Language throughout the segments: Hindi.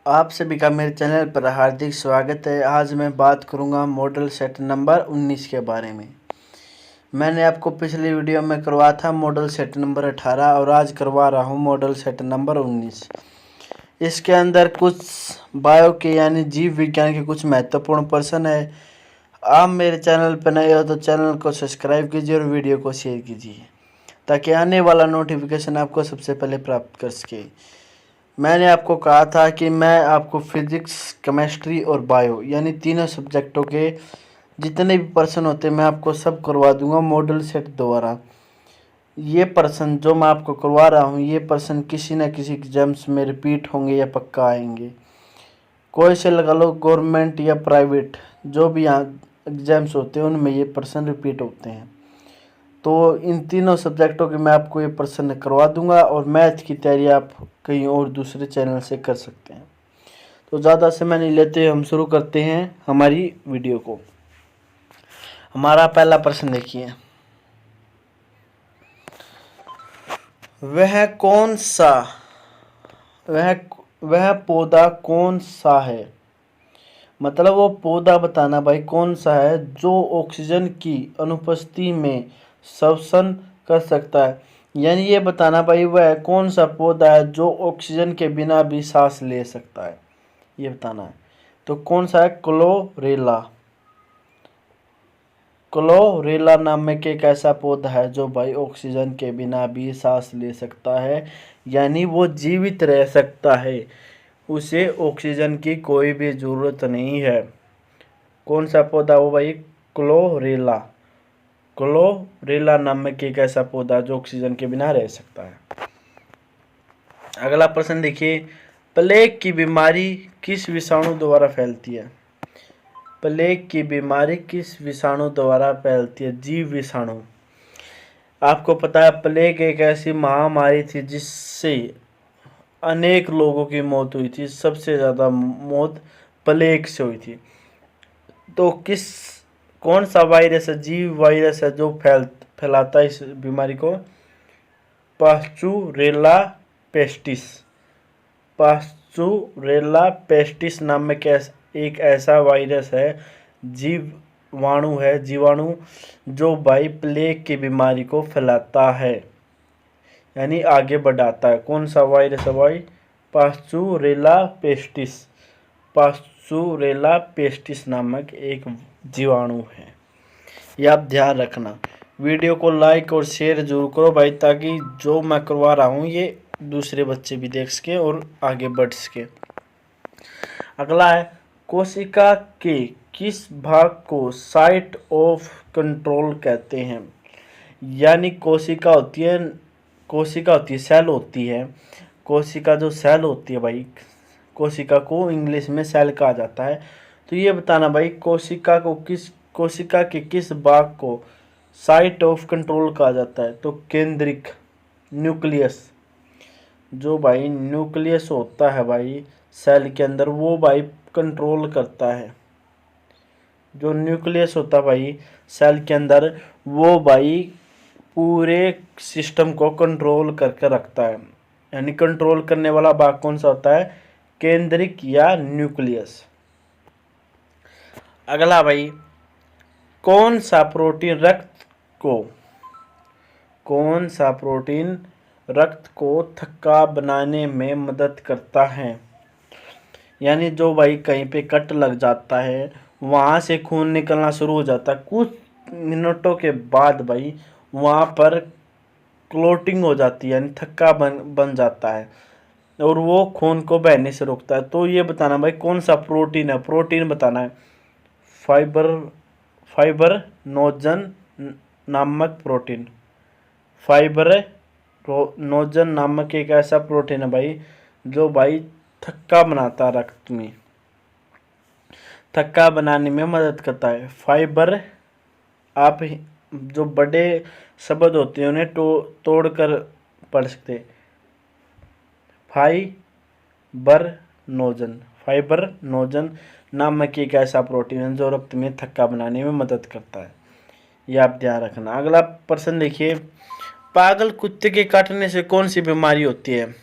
आप सभी का मेरे चैनल पर हार्दिक स्वागत है। आज मैं बात करूंगा मॉडल सेट नंबर 19 के बारे में। मैंने आपको पिछली वीडियो में करवाया था मॉडल सेट नंबर 18 और आज करवा रहा हूं मॉडल सेट नंबर 19। इसके अंदर कुछ बायो के यानी जीव विज्ञान के कुछ महत्वपूर्ण प्रश्न है। आप मेरे चैनल पर नए हो तो चैनल को सब्सक्राइब कीजिए और वीडियो को शेयर कीजिए ताकि आने वाला नोटिफिकेशन आपको सबसे पहले प्राप्त कर सके। मैंने आपको कहा था कि मैं आपको फिजिक्स, केमिस्ट्री और बायो यानी तीनों सब्जेक्टों के जितने भी प्रश्न होते हैं मैं आपको सब करवा दूंगा मॉडल सेट द्वारा। ये प्रश्न जो मैं आपको करवा रहा हूँ ये प्रश्न किसी न किसी एग्जाम्स में रिपीट होंगे या पक्का आएंगे। कोई से लगा लो गवर्नमेंट या प्राइवेट, जो भी यहाँ एग्जाम्स होते हैं उनमें ये प्रश्न रिपीट होते हैं। तो इन तीनों सब्जेक्टों के मैं आपको ये प्रश्न करवा दूंगा और मैथ की तैयारी आप कहीं और दूसरे चैनल से कर सकते हैं। तो ज़्यादा समय नहीं लेते, हम शुरू करते हैं हमारी वीडियो को। हमारा पहला प्रश्न देखिए, वह पौधा कौन सा है। मतलब वो पौधा बताना भाई कौन सा है जो ऑक्सीजन की अनुपस्थिति में श्वसन कर सकता है। यानी ये बताना भाई वह कौन सा पौधा है जो ऑक्सीजन के बिना भी सांस ले सकता है, ये बताना है। तो कौन सा है, क्लोरेला। क्लोरेला नामक एक ऐसा पौधा है जो भाई ऑक्सीजन के बिना भी सांस ले सकता है, यानी वो जीवित रह सकता है, उसे ऑक्सीजन की कोई भी ज़रूरत नहीं है। कौन सा पौधा वो भाई, क्लोरेला। क्लोरेला नामक एक ऐसा पौधा जो ऑक्सीजन के बिना रह सकता है। अगला प्रश्न देखिए, प्लेग की बीमारी किस विषाणु द्वारा फैलती है। प्लेग की बीमारी किस विषाणु द्वारा फैलती है, जीव विषाणु। आपको पता है प्लेग एक ऐसी महामारी थी जिससे अनेक लोगों की मौत हुई थी। सबसे ज़्यादा मौत प्लेग से हुई थी। तो कौन सा वायरस है, जीव वायरस है जो फैलाता है इस बीमारी को, पास्चुरेला पेस्टिस। पास्चुरेला पेस्टिस नामक एक ऐसा वायरस है, जीवाणु जो भाई प्लेग की बीमारी को फैलाता है यानी आगे बढ़ाता है। कौन सा वायरस है भाई, पास्चुरेला पेस्टिस। पास्चुरेला पेस्टिस नामक एक जीवाणु है, ये आप ध्यान रखना। वीडियो को लाइक और शेयर जरूर करो भाई ताकि जो मैं करवा रहा हूँ ये दूसरे बच्चे भी देख सके और आगे बढ़ सके। अगला है, कोशिका के किस भाग को साइट ऑफ कंट्रोल कहते हैं। यानी कोशिका होती है सेल होती है। कोशिका जो सेल होती है भाई, कोशिका को इंग्लिश में सेल कहा जाता है। तो ये बताना भाई कोशिका के किस भाग को साइट ऑफ कंट्रोल कहा जाता है। तो केंद्रिक, न्यूक्लियस। जो भाई न्यूक्लियस होता है भाई सेल के अंदर वो भाई कंट्रोल करता है। जो न्यूक्लियस होता है भाई सेल के अंदर वो भाई पूरे सिस्टम को कंट्रोल करके रखता है। यानी कंट्रोल करने वाला भाग कौन सा होता है, केंद्रिक या न्यूक्लियस। अगला भाई, कौन सा प्रोटीन रक्त को थक्का बनाने में मदद करता है। यानी जो भाई कहीं पे कट लग जाता है वहाँ से खून निकलना शुरू हो जाता है, कुछ मिनटों के बाद भाई वहाँ पर क्लोटिंग हो जाती है यानी थक्का बन जाता है और वो खून को बहने से रोकता है। तो ये बताना भाई कौन सा प्रोटीन है, प्रोटीन बताना है। फाइब्रिनोजन नामक प्रोटीन। फाइब्रिनोजन नामक एक ऐसा प्रोटीन है भाई जो भाई थक्का बनाता है, रक्त में थक्का बनाने में मदद करता है। फाइबर, आप जो बड़े शब्द होते हैं उन्हें तोड़कर पढ़ सकते। फाइब्रिनोजन नामक एक ऐसा प्रोटीन है जो रक्त में थक्का बनाने में मदद करता है, ये आप ध्यान रखना। अगला प्रश्न देखिए, पागल कुत्ते के काटने से कौन सी बीमारी होती है।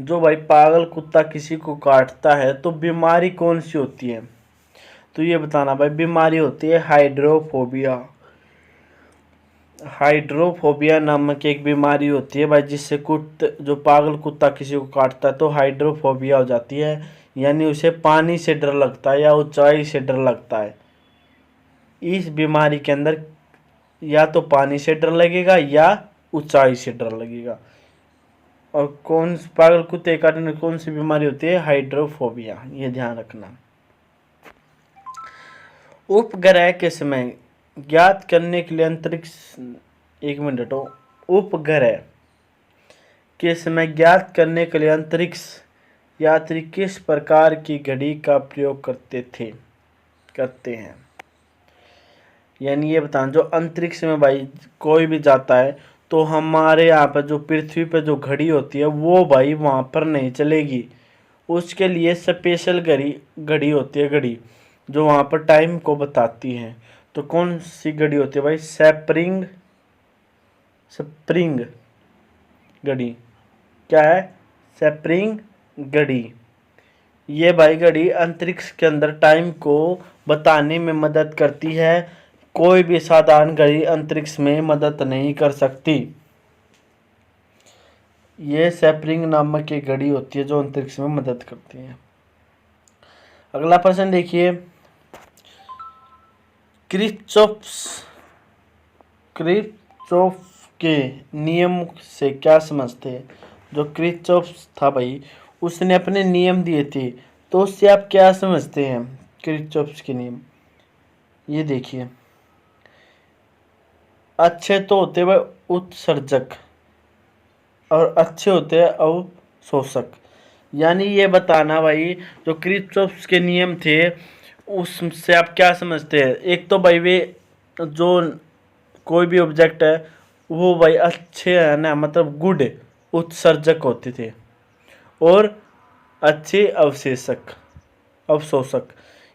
जो भाई पागल कुत्ता किसी को काटता है तो बीमारी कौन सी होती है? तो ये बताना भाई, बीमारी होती है हाइड्रोफोबिया। हाइड्रोफोबिया नामक एक बीमारी होती है भाई, जिससे जो पागल कुत्ता किसी को काटता है तो हाइड्रोफोबिया हो जाती है, यानी उसे पानी से डर लगता है या ऊंचाई से डर लगता है। इस बीमारी के अंदर या तो पानी से डर लगेगा या ऊंचाई से डर लगेगा। और पागल कुत्ते काटने में कौन सी बीमारी होती है? हाइड्रोफोबिया, ये ध्यान रखना। उपग्रह के समय ज्ञात करने के लिए अंतरिक्ष, एक मिनट हो, उपग्रह के समय ज्ञात करने के लिए अंतरिक्ष यात्री किस प्रकार की घड़ी का प्रयोग करते हैं? यानी ये बताना, जो अंतरिक्ष में भाई कोई भी जाता है तो हमारे यहाँ पर जो पृथ्वी पर जो घड़ी होती है वो भाई वहाँ पर नहीं चलेगी। उसके लिए स्पेशल घड़ी होती है, घड़ी जो वहाँ पर टाइम को बताती है। तो कौन सी घड़ी होती है भाई? स्प्रिंग घड़ी। क्या है? स्प्रिंग घड़ी। ये भाई घड़ी अंतरिक्ष के अंदर टाइम को बताने में मदद करती है। कोई भी साधारण घड़ी अंतरिक्ष में मदद नहीं कर सकती। ये स्प्रिंग नामक एक घड़ी होती है जो अंतरिक्ष में मदद करती है। अगला प्रश्न देखिए, किरचॉफ के नियम से क्या समझते हैं? जो किरचॉफ था भाई, उसने अपने नियम दिए थे, तो उससे आप क्या समझते हैं? किरचॉफ के नियम ये देखिए, अच्छे तो होते भाई उत्सर्जक और अच्छे होते हैं अवशोषक। यानी ये बताना भाई, जो किरचॉफ के नियम थे उससे आप क्या समझते हैं? एक तो भाई वे जो कोई भी ऑब्जेक्ट है वो भाई अच्छे है ना, मतलब गुड उत्सर्जक होते थे और अच्छे अवशोषक।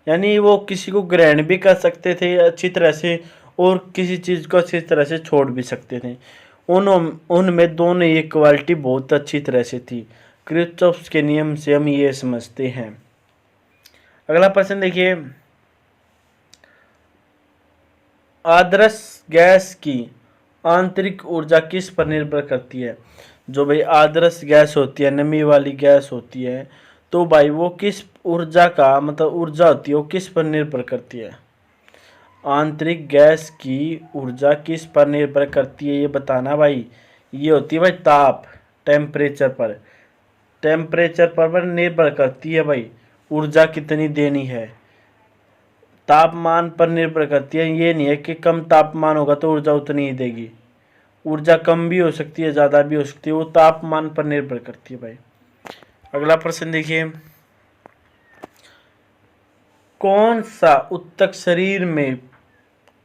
यानी वो किसी को ग्रहण भी कर सकते थे अच्छी तरह से और किसी चीज़ को अच्छी तरह से छोड़ भी सकते थे। उनमें दोनों ये क्वालिटी बहुत अच्छी तरह से थी। किरचॉफ के नियम से हम ये समझते हैं। अगला प्रश्न देखिए, आदर्श गैस की आंतरिक ऊर्जा किस पर निर्भर करती है? जो भाई आदर्श गैस होती है, नमी वाली गैस होती है, तो भाई वो किस ऊर्जा का मतलब ऊर्जा होती है वो किस पर निर्भर करती है? आंतरिक गैस की ऊर्जा किस पर निर्भर करती है ये बताना भाई। ये होती है भाई ताप, टेम्परेचर पर निर्भर करती है भाई ऊर्जा कितनी देनी है। तापमान पर निर्भर करती है, ये नहीं है कि कम तापमान होगा तो ऊर्जा उतनी ही देगी। ऊर्जा कम भी हो सकती है, ज़्यादा भी हो सकती है, वो तापमान पर निर्भर करती है भाई। अगला प्रश्न देखिए, कौन सा ऊतक शरीर में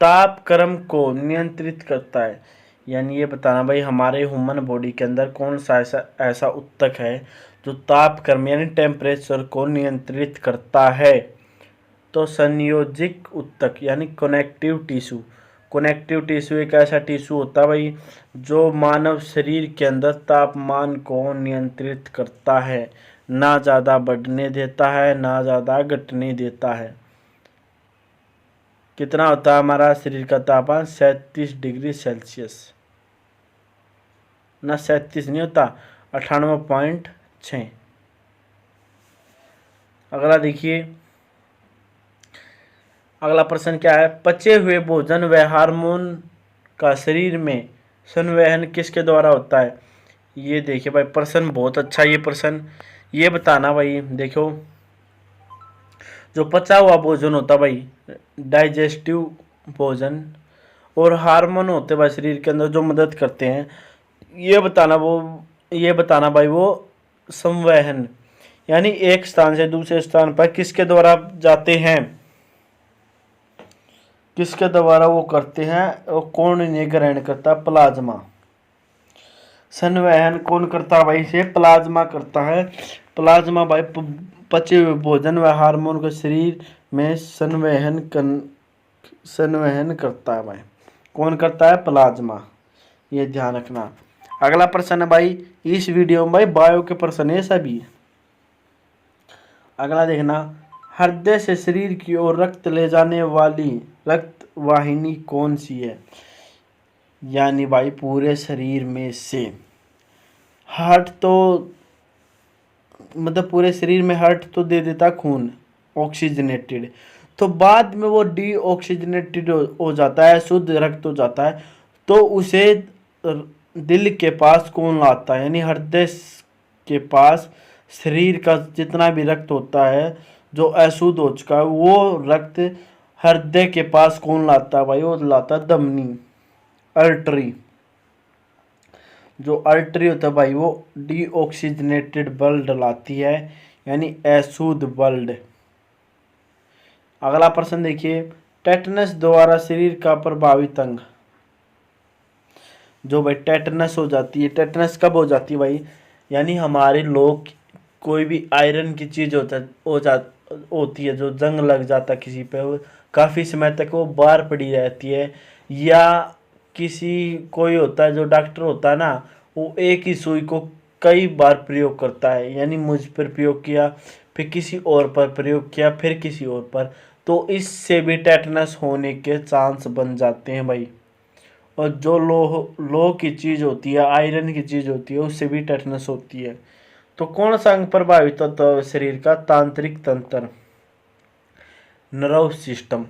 तापक्रम को नियंत्रित करता है? यानी ये बताना भाई, हमारे ह्यूमन बॉडी के अंदर कौन सा ऐसा ऊतक है जो तापक्रम यानी टेम्परेचर को नियंत्रित करता है? तो संयोजिक ऊतक यानी कनेक्टिव टिश्यू एक ऐसा टिश्यू होता है भाई जो मानव शरीर के अंदर तापमान को नियंत्रित करता है, ना ज़्यादा बढ़ने देता है ना ज़्यादा घटने देता है। कितना होता है हमारा शरीर का तापमान? 37 डिग्री सेल्सियस, ना 37 नहीं होता, 98.6। अगला देखिए, अगला प्रश्न क्या है, पचे हुए भोजन व हार्मोन का शरीर में संवहन किसके द्वारा होता है? ये देखिए भाई, प्रश्न बहुत अच्छा। ये प्रश्न ये बताना भाई, देखो जो पचा हुआ भोजन होता भाई डाइजेस्टिव भोजन और हार्मोन होते भाई शरीर के अंदर जो मदद करते हैं, ये बताना भाई वो संवहन यानी एक स्थान से दूसरे स्थान पर किसके द्वारा जाते हैं, किसके द्वारा वो करते हैं और कौन इन्हें ग्रहण करता है? प्लाज्मा। संवहन कौन करता है भाई? इसे प्लाज्मा करता है। प्लाज्मा भाई पचे हुए भोजन व हार्मोन को शरीर में संवहन करता है भाई। कौन करता है? प्लाज्मा, ये ध्यान रखना। अगला प्रश्न है भाई, इस वीडियो में भाई बायो के प्रश्न है सभी। अगला देखना, हृदय से शरीर की ओर रक्त ले जाने वाली रक्त वाहिनी कौन सी है? यानी भाई पूरे शरीर में से हार्ट तो मतलब पूरे शरीर में हार्ट तो दे देता खून ऑक्सीजनेटेड, तो बाद में वो डीऑक्सीजनेटेड हो जाता है, शुद्ध रक्त हो जाता है, तो उसे दिल के पास कौन लाता है? यानी हृदय के पास शरीर का जितना भी रक्त होता है जो अशुद्ध हो चुका है, वो रक्त हृदय के पास कौन लाता है भाई? वो लाता है धमनी, अर्टरी। जो अर्टरी होता है भाई वो डीऑक्सीजनेटेड ब्लड लाती है, यानी अशुद्ध ब्लड। अगला प्रश्न देखिए, टेटनस द्वारा शरीर का प्रभावित अंग। जो भाई टेटनस हो जाती है, टेटनस कब हो जाती है भाई? यानी हमारे लोग कोई भी आयरन की चीज होती है, जो जंग लग जाता है किसी पे, काफ़ी समय तक वो बाहर पड़ी रहती है, या किसी कोई होता है जो डॉक्टर होता है ना, वो एक ही सुई को कई बार प्रयोग करता है, यानी मुझ पर प्रयोग किया, फिर किसी और पर प्रयोग किया, फिर किसी और पर, तो इससे भी टेटनस होने के चांस बन जाते हैं भाई। और जो लोह की चीज़ होती है, आयरन की चीज़ होती है, उससे भी टेटनस होती है। तो कौन सा अंग प्रभावित होता है शरीर का? तांत्रिक तंत्र, नर्व सिस्टम।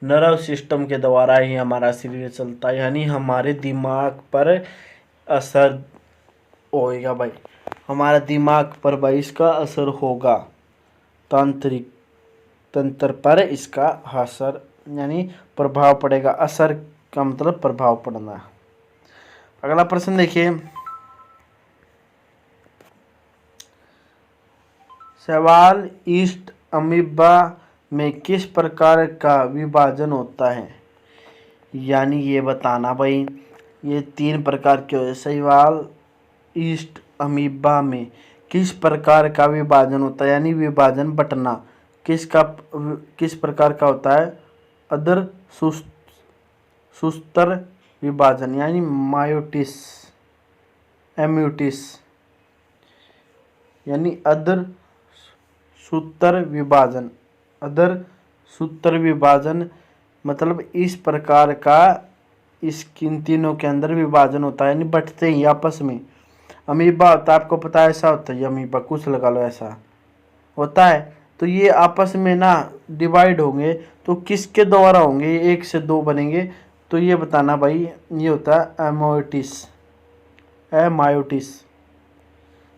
नर्व सिस्टम के द्वारा ही हमारा शरीर चलता है, यानी हमारे दिमाग पर असर होएगा भाई, हमारा दिमाग पर भाई इसका असर होगा, तांत्रिक तंत्र पर इसका असर यानी प्रभाव पड़ेगा। असर का मतलब प्रभाव पड़ना। अगला प्रश्न देखिए, सवाल, ईस्ट अमीबा में किस प्रकार का विभाजन होता है? यानी ये बताना भाई, ये 3 प्रकार के होते हैं। सवाल, ईस्ट अमीबा में किस प्रकार का विभाजन होता है? यानी विभाजन बटना किस प्रकार का होता है? अदर सुस्तर विभाजन, यानी मायोटिस, एम्यूटिस, यानी अदर सूत्र विभाजन। अदर सूत्र विभाजन मतलब इस प्रकार का किन तीनों के अंदर विभाजन होता है, यानी बटते ही आपस में। अमीबा होता है, आपको पता है ऐसा होता है, अमीबा कुछ लगा लो ऐसा होता है, तो ये आपस में ना डिवाइड होंगे, तो किसके द्वारा होंगे? 1 से 2 बनेंगे, तो ये बताना भाई, ये होता है एमायोटिस,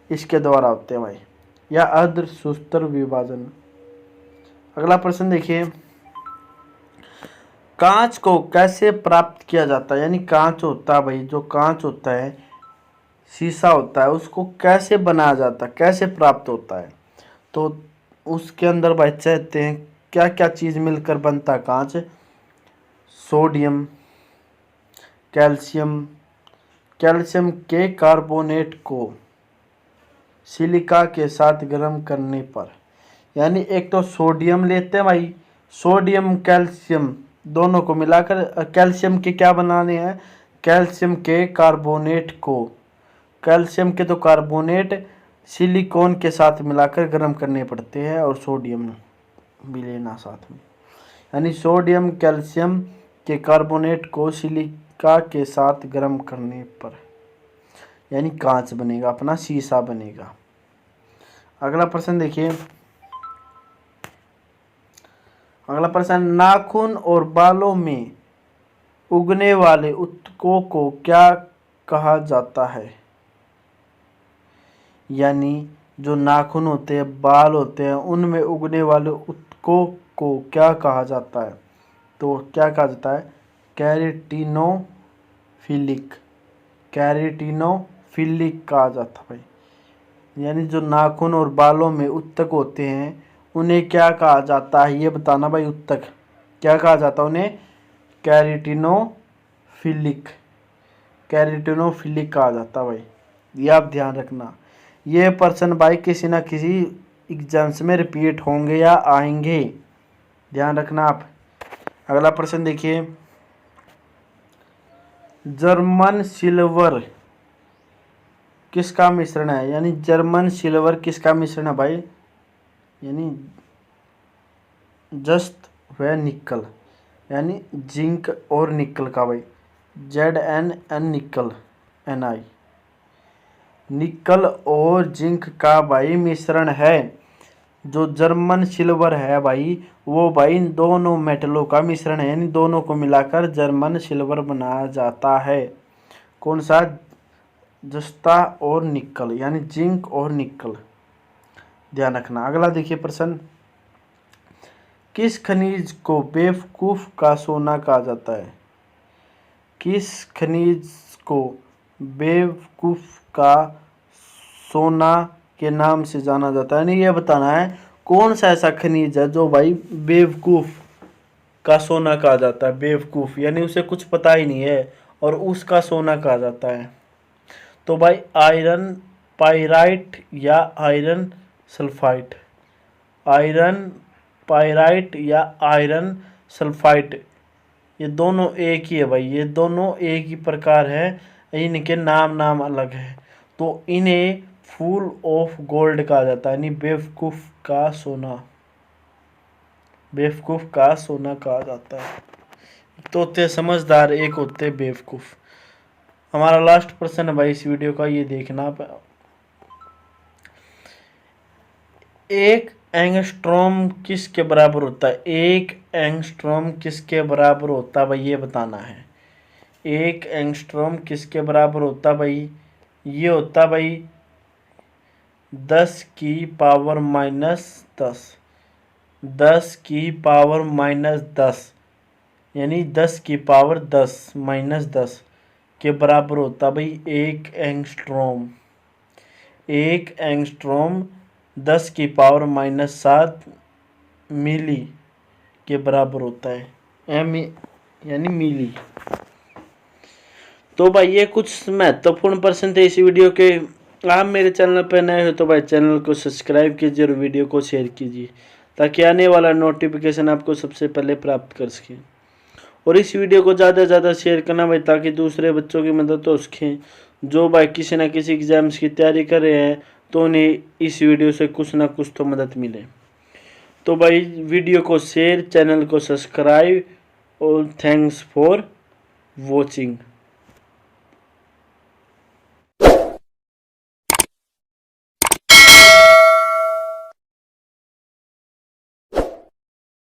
इसके द्वारा होते हैं भाई, या अर्ध सूस्तर विभाजन। अगला प्रश्न देखिए, कांच को कैसे प्राप्त किया जाता है? यानी कांच होता है भाई, जो कांच होता है, शीशा होता है, उसको कैसे बनाया जाता है, कैसे प्राप्त होता है? तो उसके अंदर भाई चाहते हैं क्या क्या चीज़ मिलकर बनता है कांच? सोडियम, कैल्शियम, कैल्शियम के कार्बोनेट को सिलिका के साथ गर्म करने पर, यानी एक तो सोडियम लेते हैं भाई, सोडियम कैल्शियम दोनों को मिलाकर कैल्शियम के क्या बनाने हैं? कैल्शियम के कार्बोनेट को, कैल्शियम के तो कार्बोनेट सिलिकॉन के साथ मिलाकर गर्म करने पड़ते हैं, और सोडियम भी लेना साथ में, यानी सोडियम कैल्शियम के कार्बोनेट को सिलिका के साथ गर्म करने पर यानी कांच बनेगा, अपना शीशा बनेगा। अगला प्रश्न देखिए, अगला प्रश्न, नाखून और बालों में उगने वाले ऊतकों को क्या कहा जाता है? यानी जो नाखून होते हैं, बाल होते हैं, उनमें उगने वाले ऊतकों को क्या कहा जाता है? तो क्या कहा जाता है? कैरेटिनोफिलिक, कैरेटिनोफिलिक कहा जाता है भाई। यानी जो नाखून और बालों में ऊतक होते हैं उन्हें क्या कहा जाता है? ये बताना भाई, ऊतक क्या कहा जाता है उन्हें? कैरेटिनोफिलिक, कैरेटिनोफिलिक कहा जाता है भाई, ये आप ध्यान रखना। ये प्रश्न भाई किसी ना किसी एग्जाम्स में रिपीट होंगे या आएंगे, ध्यान रखना आप। अगला प्रश्न देखिए, जर्मन सिल्वर किसका मिश्रण है, यानी जर्मन सिल्वर किसका मिश्रण है भाई, यानी जस्त व निकल, यानी जिंक और निकल का भाई, ZnN निकल Ni, निकल और जिंक का भाई मिश्रण है। जो जर्मन सिल्वर है भाई वो भाई इन दोनों मेटलों का मिश्रण है, यानी दोनों को मिलाकर जर्मन सिल्वर बनाया जाता है। कौन सा, जस्ता और निकल, यानी जिंक और निकल, ध्यान रखना। अगला देखिए प्रश्न, किस खनिज को बेवकूफ का सोना कहा जाता है, किस खनिज को बेवकूफ का सोना के नाम से जाना जाता है, यानी ये बताना है कौन सा ऐसा खनिज है जो भाई बेवकूफ का सोना कहा जाता है। बेवकूफ यानी उसे कुछ पता ही नहीं है और उसका सोना कहा जाता है। तो भाई आयरन पाइराइट या आयरन सल्फाइड, आयरन पाइराइट या आयरन सल्फाइड, ये दोनों एक ही है भाई, ये दोनों एक ही प्रकार है, इनके नाम अलग है। तो इन्हें फूल ऑफ गोल्ड कहा जाता है, यानी बेवकूफ का सोना, बेवकूफ का सोना कहा जाता है। तो होते समझदार, एक होते बेवकूफ। हमारा लास्ट प्रश्न है भाई इस वीडियो का, ये देखना आप। एक एंगस्ट्रॉम किसके बराबर होता है, एक एंगस्ट्रॉम किसके बराबर होता है भाई, ये बताना है। एक एंगस्ट्रॉम किसके बराबर होता भाई, ये होता भाई 10 की पावर -10, 10 की पावर -10, यानी 10 की पावर 10 -10 के बराबर होता भाई एक एंगस्ट्रॉम। एक एंगस्ट्रॉम 10 की पावर -7 मिली के बराबर होता है, एम यानी मिली। तो भाई ये कुछ महत्वपूर्ण प्रश्न थे इस वीडियो के। आप मेरे चैनल पर नए हो तो भाई चैनल को सब्सक्राइब कीजिए और वीडियो को शेयर कीजिए ताकि आने वाला नोटिफिकेशन आपको सबसे पहले प्राप्त कर सके। और इस वीडियो को ज़्यादा से ज़्यादा शेयर करना भाई ताकि दूसरे बच्चों की मदद हो सके जो भाई किसी न किसी एग्जाम्स की तैयारी कर रहे हैं, तो उन्हें इस वीडियो से कुछ ना कुछ तो मदद मिले। तो भाई वीडियो को शेयर, चैनल को सब्सक्राइब और थैंक्स फॉर वॉचिंग।